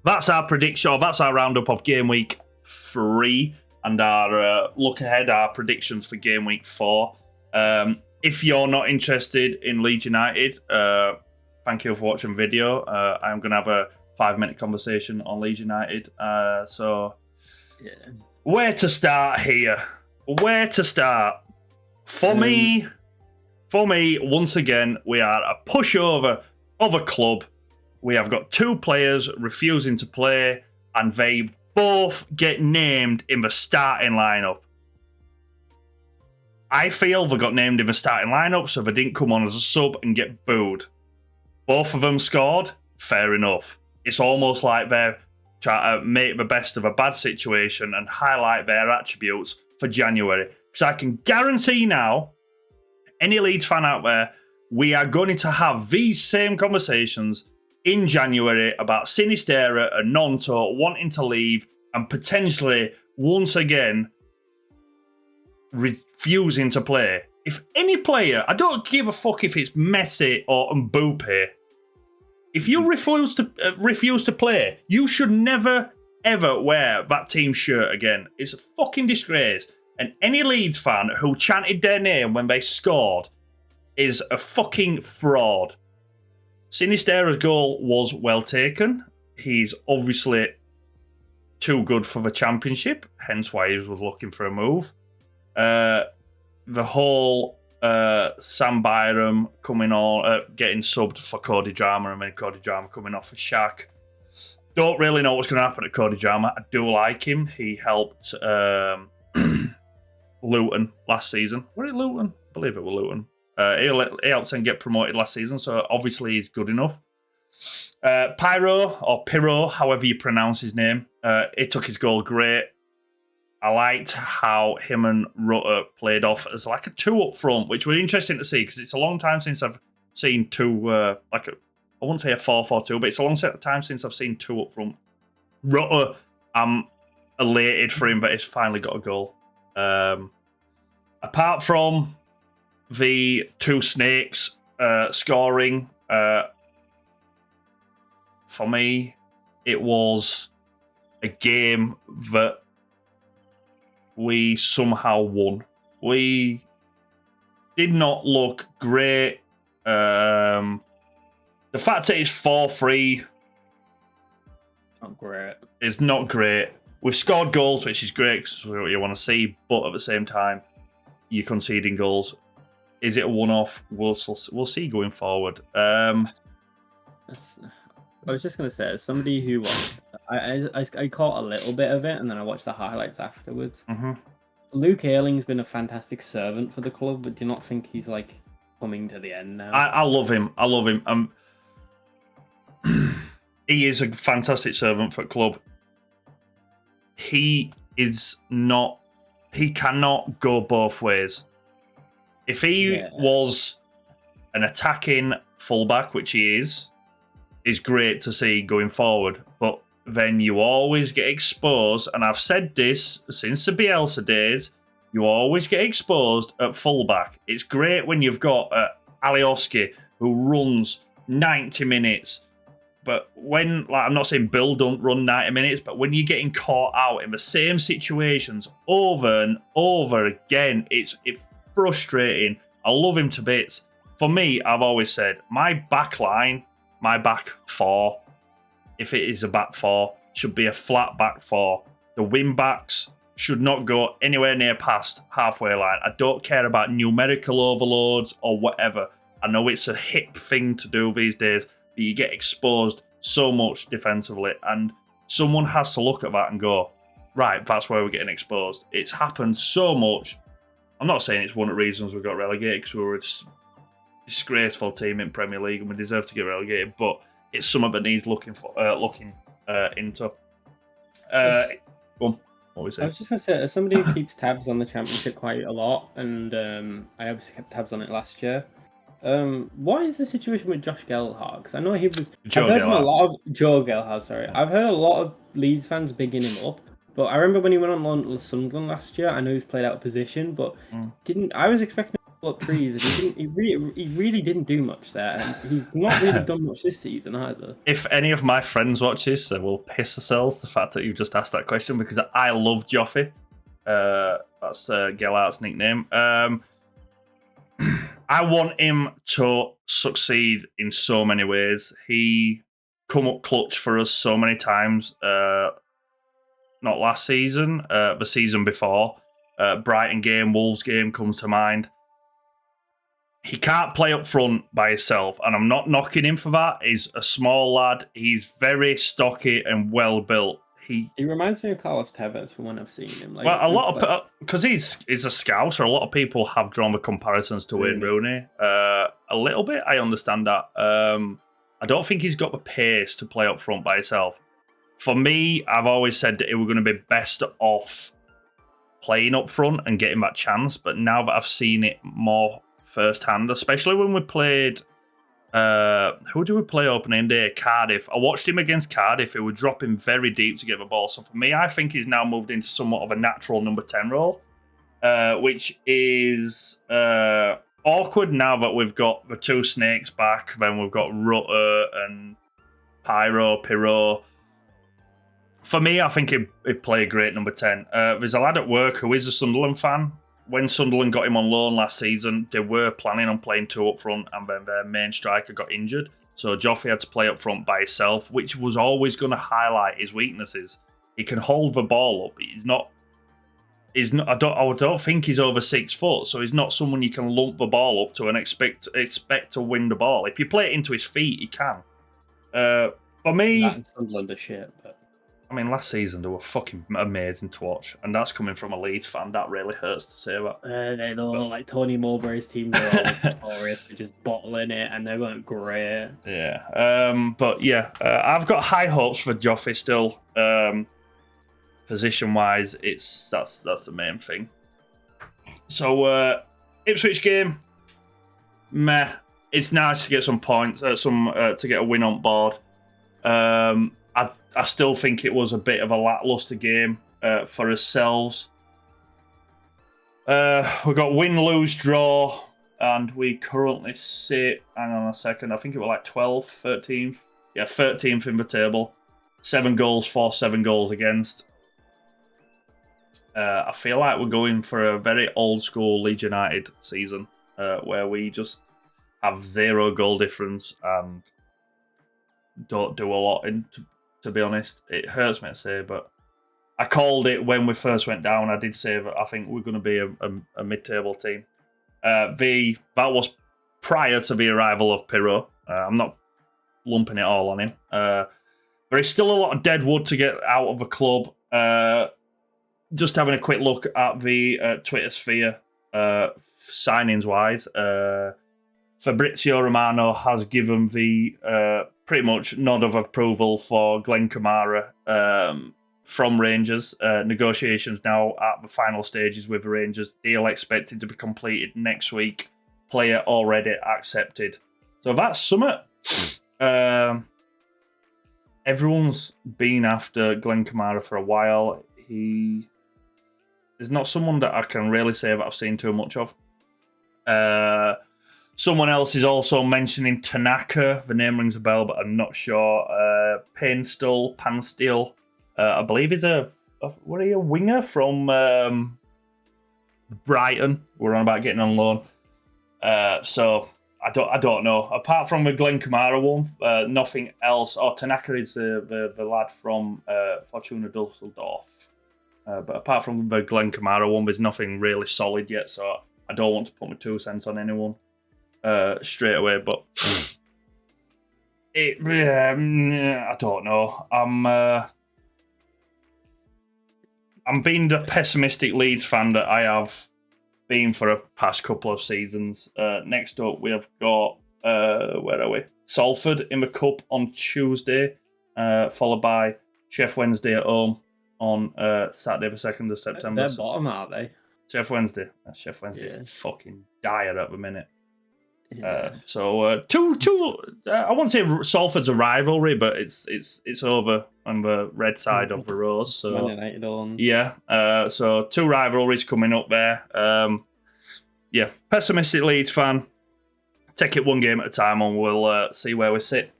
that's our prediction, or that's our roundup of game week 3 and our look ahead, our predictions for game week 4. If you're not interested in Leeds United, thank you for watching the video. I'm going to have a 5-minute conversation on Leeds United. Where to start here? Where to start? For me, once again, we are a pushover of a club. We have got 2 players refusing to play, and they both get named in the starting lineup. I feel they got named in the starting lineup, so they didn't come on as a sub and get booed. Both of them scored. Fair enough. It's almost like they're trying to make the best of a bad situation and highlight their attributes for January. Because I can guarantee now, any Leeds fan out there, we are going to have these same conversations in January about Sinistera and Nonto wanting to leave and potentially once again refusing to play. If any player, I don't give a fuck if it's Messi or Mbappe, if you refuse to play, you should never ever wear that team shirt again. It's a fucking disgrace. And any Leeds fan who chanted their name when they scored is a fucking fraud. Sinistera's goal was well taken. He's obviously too good for the championship, hence why he was looking for a move. The whole Sam Byram coming on, getting subbed for Cody Drama, and then Cody Drama coming off for Shaq. Don't really know what's going to happen to Cody Drama. I do like him. He helped Luton last season. Was it Luton? I believe it was Luton. He helped him get promoted last season, so obviously he's good enough. Pyro, or Pyro, however you pronounce his name, he took his goal great. I liked how him and Rutter played off as like a 2 up front, which was interesting to see because it's a long time since I've seen 2, I wouldn't say a 4-4-2, but it's a long time since I've seen 2 up front. Rutter, I'm elated for him, but he's finally got a goal. Apart from the 2 snakes scoring, for me, it was a game that we somehow won. We did not look great. The fact that it's 4-3 not great. Is not great. We've scored goals, which is great because what you want to see, but at the same time, you're conceding goals. Is it a one-off? We'll see going forward. I was just going to say, as somebody who I caught a little bit of it, and then I watched the highlights afterwards. Mm-hmm. Luke Ayling's been a fantastic servant for the club, but do you not think he's like coming to the end now? I love him. I love him. He is a fantastic servant for the club. He cannot go both ways. If he was an attacking fullback, which he is great to see going forward. But then you always get exposed, and I've said this since the Bielsa days, you always get exposed at fullback. It's great when you've got Aorus who runs 90 minutes. But when, I'm not saying Bill don't run 90 minutes, but when you're getting caught out in the same situations over and over again, it's frustrating. I love him to bits. For me, I've always said, my back line, my back 4, if it is a back 4, should be a flat back 4. The wing backs should not go anywhere near past halfway line. I don't care about numerical overloads or whatever. I know it's a hip thing to do these days, but you get exposed so much defensively, and someone has to look at that and go, right, that's where we're getting exposed. It's happened so much. I'm not saying it's one of the reasons we got relegated, because we were a disgraceful team in Premier League and we deserve to get relegated, but it's something that needs looking into. What we say? I was just going to say, as somebody who keeps tabs on the Championship quite a lot, and I obviously kept tabs on it last year, what is the situation with Josh Gelhardt? Because I know he was... Joe Gelhardt, sorry. I've heard a lot of Leeds fans bigging him up, but I remember when he went on loan to Sunderland last year, I know he's played out of position, but I was expecting him pull up trees. And he really didn't do much there. And he's not really done much this season either. If any of my friends watch this, they will piss themselves the fact that you just asked that question because I love Joffy. That's Gelhart's nickname. I want him to succeed in so many ways. He come up clutch for us so many times. Not last season, the season before. Brighton game, Wolves game comes to mind. He can't play up front by himself, and I'm not knocking him for that. He's a small lad. He's very stocky and well built. He reminds me of Carlos Tevez from when I've seen him. Like, well, a lot of because he's a scouser. A lot of people have drawn the comparisons to Wayne Rooney. A little bit, I understand that. I don't think he's got the pace to play up front by himself. For me, I've always said that he was going to be best off playing up front and getting that chance. But now that I've seen it more firsthand, especially when we played, who do we play opening day? Cardiff. I watched him against Cardiff. He would drop him very deep to get the ball. So for me, I think he's now moved into somewhat of a natural number 10 role, which is awkward now that we've got the two snakes back. Then we've got Rutter and Pyro. For me, I think he'd play a great number 10. There's a lad at work who is a Sunderland fan. When Sunderland got him on loan last season, they were planning on playing two up front, and then their main striker got injured. So Joffrey had to play up front by himself, which was always going to highlight his weaknesses. He can hold the ball up. He's not. I don't think he's over 6 foot, so he's not someone you can lump the ball up to and expect to win the ball. If you play it into his feet, he can. For me, that and Sunderland are shit, but. I mean, last season they were fucking amazing to watch, and that's coming from a Leeds fan. That really hurts to say that. They know, like Tony Mowbray's team, they're always notorious for just bottling it, and they weren't great. Yeah, but yeah, I've got high hopes for Joffrey still. Position-wise, that's the main thing. So Ipswich game, meh. It's nice to get some points, to get a win on board. I still think it was a bit of a lacklustre game for ourselves. We got win, lose, draw, and we currently sit, hang on a second, I think it was like 12th, 13th. Yeah, 13th in the table. 7 goals for, 7 goals against. I feel like we're going for a very old school Leeds United season where we just have 0 goal difference and don't do a lot to be honest. It hurts me to say, but I called it when we first went down. I did say that I think we're going to be a mid-table team. That was prior to the arrival of Pirro. I'm not lumping it all on him. There is still a lot of dead wood to get out of the club. Just having a quick look at the Twitter sphere, signings-wise, Fabrizio Romano has given the pretty much nod of approval for Glenn Kamara from Rangers. Negotiations now at the final stages with the Rangers. Deal expected to be completed next week. Player already accepted. So that's summit. Everyone's been after Glenn Kamara for a while. He is not someone that I can really say that I've seen too much of. Someone else is also mentioning Tanaka. The name rings a bell, but I'm not sure. Panstil. I believe he's a winger from Brighton. We're on about getting on loan. So I don't know. Apart from the Glenn Kamara one, nothing else. Oh, Tanaka is the lad from Fortuna Dusseldorf. But apart from the Glenn Kamara one, there's nothing really solid yet. So I don't want to put my 2 cents on anyone straight away. But I don't know. I'm being the pessimistic Leeds fan that I have been for the past couple of seasons. Next up, we have got where are we? Salford in the cup on Tuesday, followed by Chef Wednesday at home on Saturday the 2nd of September. They're bottom, aren't they? Chef Wednesday. Chef Wednesday is fucking dire at the minute. Yeah. I won't say Salford's a rivalry, but it's over on the red side of the rose. So Man United on. yeah. So 2 rivalries coming up there. yeah, pessimistic Leeds fan. Take it one game at a time, and we'll see where we sit.